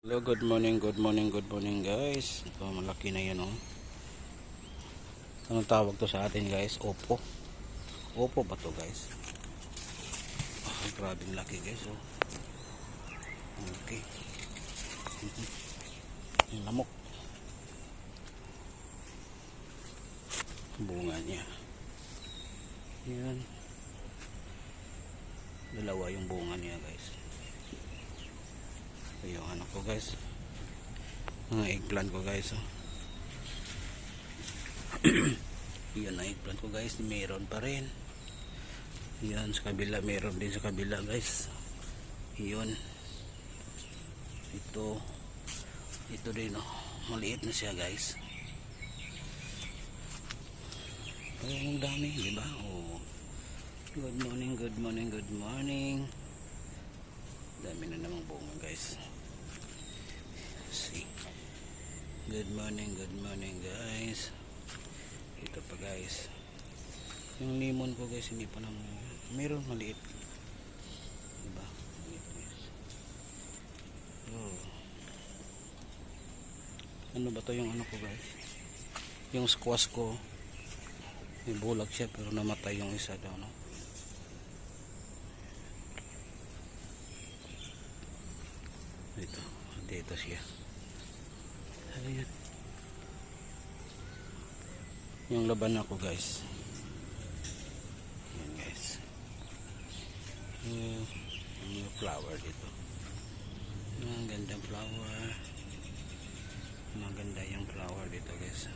Hello, good morning guys. Ito malaki na yan oh. Anong tawag to sa atin guys? Opo. Opo ba to guys? Grabing laki guys oh. Okay. Yung lamok. Bunga niya. Yan. Dalawa yung bunga niya guys. Yung ano ko guys, mga eggplant ko guys oh. Yun ang eggplant ko guys, meron pa rin. Yan sa kabila, meron din sa kabila guys. Yun, ito din oh, maliit na siya guys. Ay, ang dami diba oh. Good morning. Dami na namang bunga guys. See. Good morning guys. Ito pa guys. Yung lemon ko guys hindi pa naman. Meron maliit. Diba? Maliit guys. Oh. Ano ba to yung ano ko guys? Yung squash ko. May bulag siya pero namatay yung isa daw no. Dito siya. Ayan. Yung laban ako guys. Ayan guys. Yung flower dito. Ang gandang flower. Maganda yung flower dito guys.